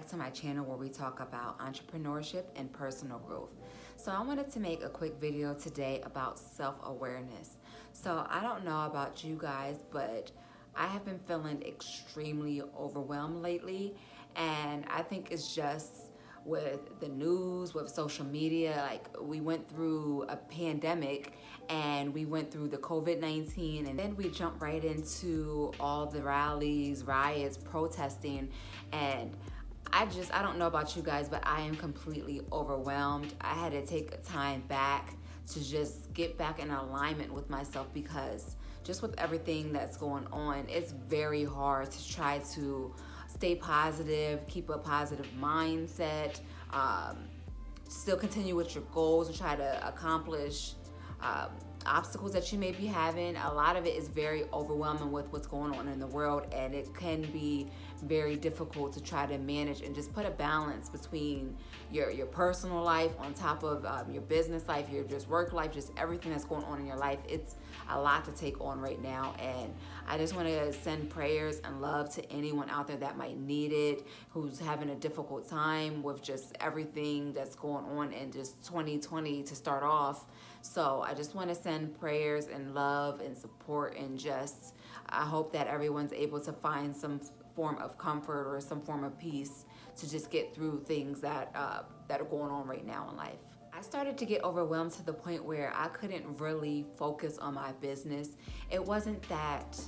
to my channel where we talk about entrepreneurship and personal growth. So I wanted to make a quick video today about self-awareness. So I don't know about you guys, but I have been feeling extremely overwhelmed lately, and I think it's just with the news, with social media. Like, we went through a pandemic and we went through the COVID-19, and then we jumped right into all the rallies, riots, protesting, and I don't know about you guys, but I am completely overwhelmed. I had to take time back to just get back in alignment with myself, because just with everything that's going on, it's very hard to try to stay positive, keep a positive mindset, still continue with your goals and try to accomplish obstacles that you may be having. A lot of it is very overwhelming with what's going on in the world, and it can be very difficult to try to manage and just put a balance between your personal life on top of your business life, your just work life, just everything that's going on in your life. It's a lot to take on right now, and I just want to send prayers and love to anyone out there that might need it, who's having a difficult time with just everything that's going on in just 2020 to start off. So I just want to send prayers and love and support, and just I hope that everyone's able to find some form of comfort or some form of peace to just get through things that are going on right now in life. I started to get overwhelmed to the point where I couldn't really focus on my business. It wasn't that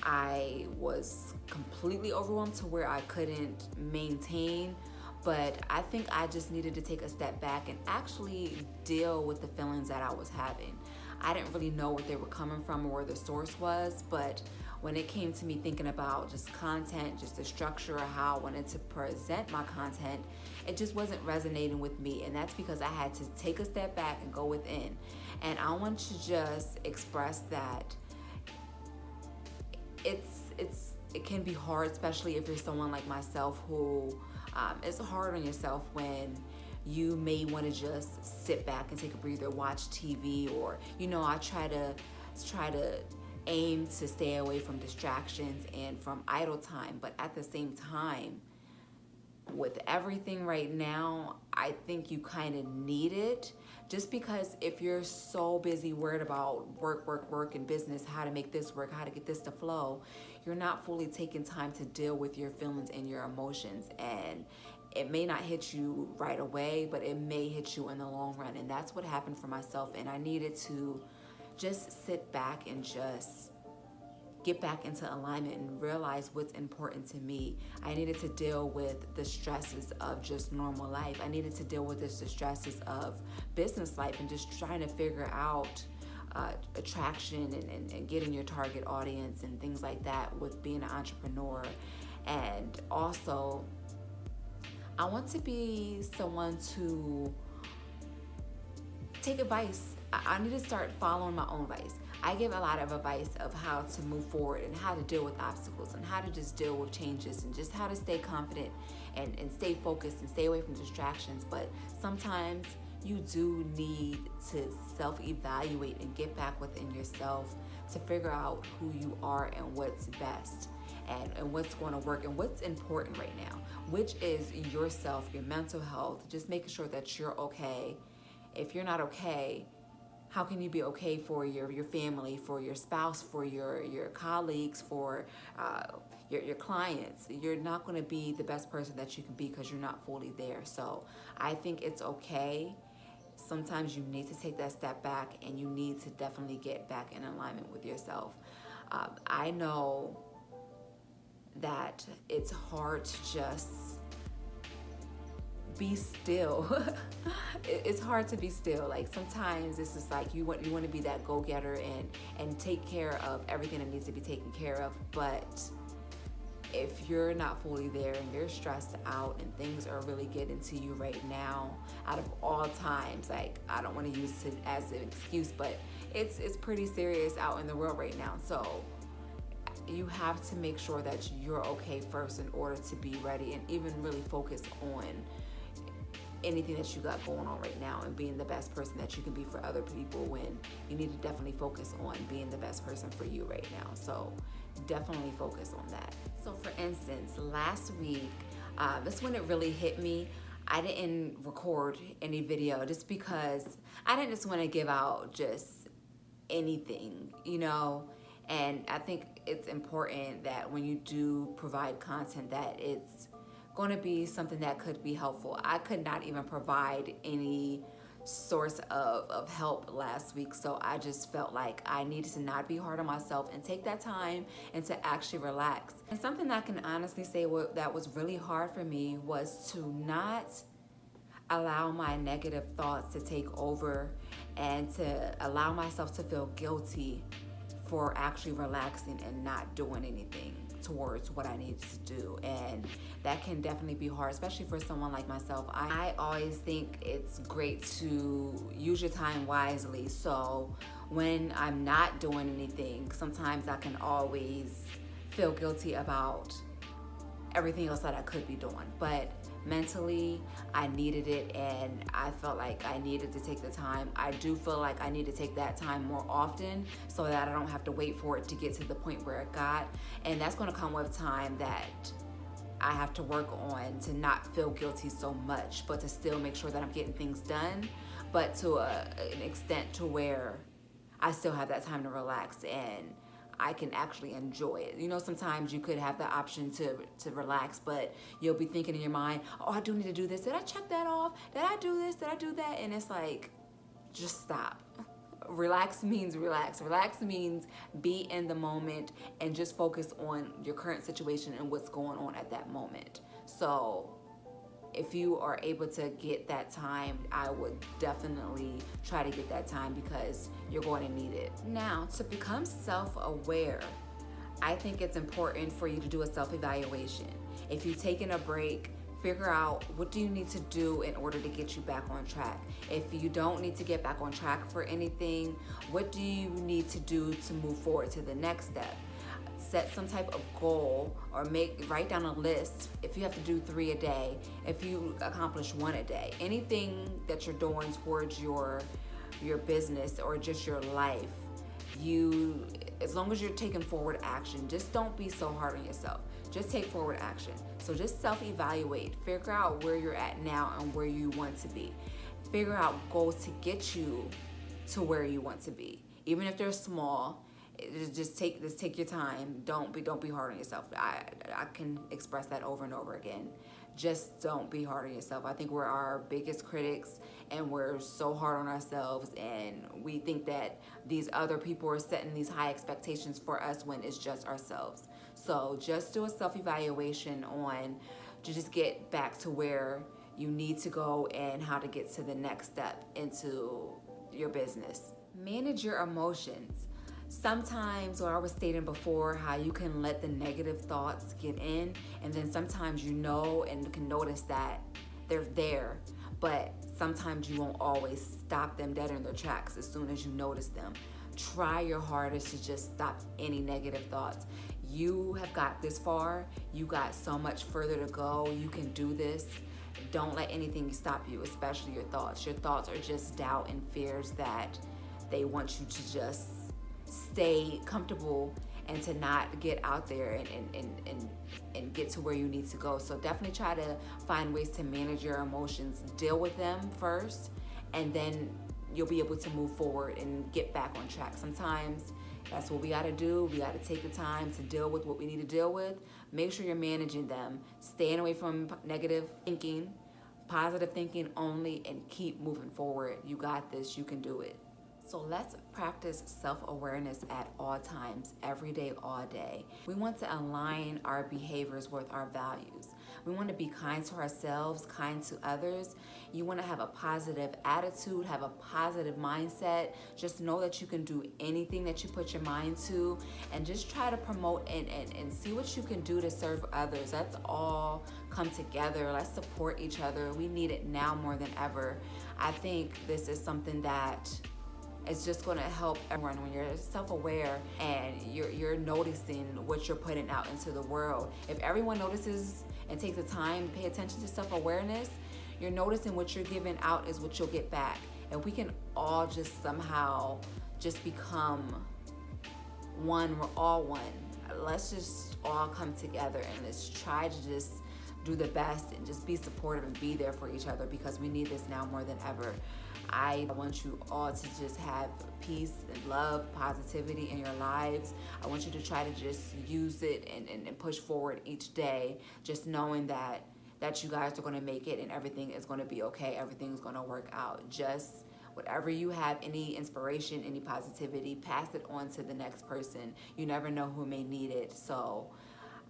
I was completely overwhelmed to where I couldn't maintain, but I think I just needed to take a step back and actually deal with the feelings that I was having. I didn't really know what they were coming from or where the source was, but when it came to me thinking about just content, just the structure of how I wanted to present my content, it just wasn't resonating with me. And that's because I had to take a step back and go within. And I want to just express that it can be hard, especially if you're someone like myself who it's hard on yourself when you may want to just sit back and take a breather, watch TV, or I try to aim to stay away from distractions and from idle time. But at the same time, with everything right now, I think you kind of need it, just because if you're so busy worried about work and business, how to make this work, how to get this to flow, you're not fully taking time to deal with your feelings and your emotions. And it may not hit you right away, but it may hit you in the long run. And that's what happened for myself. And I needed to just sit back and just get back into alignment and realize what's important to me. I needed to deal with the stresses of just normal life. I needed to deal with the stresses of business life and just trying to figure out attraction and getting your target audience and things like that with being an entrepreneur. And also, I want to be someone to take advice. I need to start following my own advice. I give a lot of advice of how to move forward and how to deal with obstacles and how to just deal with changes and just how to stay confident and stay focused and stay away from distractions. But sometimes you do need to self-evaluate and get back within yourself to figure out who you are and what's best and what's going to work and what's important right now, which is yourself, your mental health, just making sure that you're okay. If you're not okay, how can you be okay for your family, for your spouse, for your colleagues, for your clients? You're not going to be the best person that you can be because you're not fully there. So I think it's okay. Sometimes you need to take that step back, and you need to definitely get back in alignment with yourself. I know that it's hard to just be still. It's hard to be still. Like, sometimes it's just like you want to be that go-getter and take care of everything that needs to be taken care of. But if you're not fully there and you're stressed out and things are really getting to you right now, out of all times, like, I don't want to use it as an excuse, but it's pretty serious out in the world right now. So you have to make sure that you're okay first in order to be ready and even really focus on anything that you got going on right now and being the best person that you can be for other people, when you need to definitely focus on being the best person for you right now. So definitely focus on that. So for instance, last week That's when it really hit me. I didn't record any video just because I didn't just want to give out just anything, you know. And I think it's important that when you do provide content that it's going to be something that could be helpful. I could not even provide any source of help last week, so I just felt like I needed to not be hard on myself and take that time and to actually relax. And something I can honestly say that was really hard for me was to not allow my negative thoughts to take over and to allow myself to feel guilty for actually relaxing and not doing anything towards what I needed to do. And that can definitely be hard, especially for someone like myself. I always think it's great to use your time wisely. So when I'm not doing anything, sometimes I can always feel guilty about everything else that I could be doing. But mentally, I needed it, and I felt like I needed to take the time. I do feel like I need to take that time more often so that I don't have to wait for it to get to the point where it got. And that's going to come with time that I have to work on to not feel guilty so much, but to still make sure that I'm getting things done, but to an extent to where I still have that time to relax and I can actually enjoy it. You know, sometimes you could have the option to relax, but you'll be thinking in your mind, oh, I do need to do this. Did I check that off? Did I do this? Did I do that? And it's like, just stop. Relax means relax. Relax means be in the moment and just focus on your current situation and what's going on at that moment. So if you are able to get that time, I would definitely try to get that time because you're going to need it. Now, to become self-aware, I think it's important for you to do a self-evaluation. If you've taken a break, figure out what do you need to do in order to get you back on track. If you don't need to get back on track for anything, what do you need to do to move forward to the next step? Set some type of goal or write down a list. If you have to do 3 a day, if you accomplish 1 a day, anything that you're doing towards your business or just your life, as long as you're taking forward action, just don't be so hard on yourself. Just take forward action. So just self-evaluate, figure out where you're at now and where you want to be. Figure out goals to get you to where you want to be. Even if they're small, just take your time. Don't be hard on yourself. I can express that over and over again. Just don't be hard on yourself. I think we're our biggest critics and we're so hard on ourselves, and we think that these other people are setting these high expectations for us when it's just ourselves. So just do a self-evaluation on to just get back to where you need to go and how to get to the next step into your business. Manage your emotions. Sometimes, what I was stating before, how you can let the negative thoughts get in, and then sometimes you know and can notice that they're there, but sometimes you won't always stop them dead in their tracks as soon as you notice them. Try your hardest to just stop any negative thoughts. You have got this far. You got so much further to go. You can do this. Don't let anything stop you, especially your thoughts. Your thoughts are just doubt and fears that they want you to just stay comfortable and to not get out there and get to where you need to go. So definitely try to find ways to manage your emotions, deal with them first, and then you'll be able to move forward and get back on track. Sometimes that's what we gotta do. We gotta take the time to deal with what we need to deal with. Make sure you're managing them, staying away from negative thinking, positive thinking only, and keep moving forward. You got this, you can do it. So let's practice self-awareness at all times, every day, all day. We want to align our behaviors with our values. We want to be kind to ourselves, kind to others. You want to have a positive attitude, have a positive mindset. Just know that you can do anything that you put your mind to, and just try to promote and see what you can do to serve others. Let's all come together. Let's support each other. We need it now more than ever. I think this is something that it's just going to help everyone when you're self-aware and you're noticing what you're putting out into the world. If everyone notices and takes the time to pay attention to self-awareness, you're noticing what you're giving out is what you'll get back. And we can all just somehow just become one. We're all one. Let's just all come together and let's try to just do the best and just be supportive and be there for each other, because we need this now more than ever. I want you all to just have peace and love, positivity in your lives. I want you to try to just use it and push forward each day, just knowing that you guys are going to make it and everything is going to be okay. Everything's going to work out. Just whatever you have, any inspiration, any positivity, pass it on to the next person. You never know who may need it. So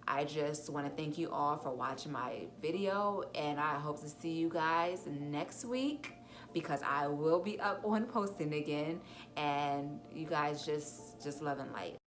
I just want to thank you all for watching my video, and I hope to see you guys next week, because I will be up on posting again, and you guys just love and light.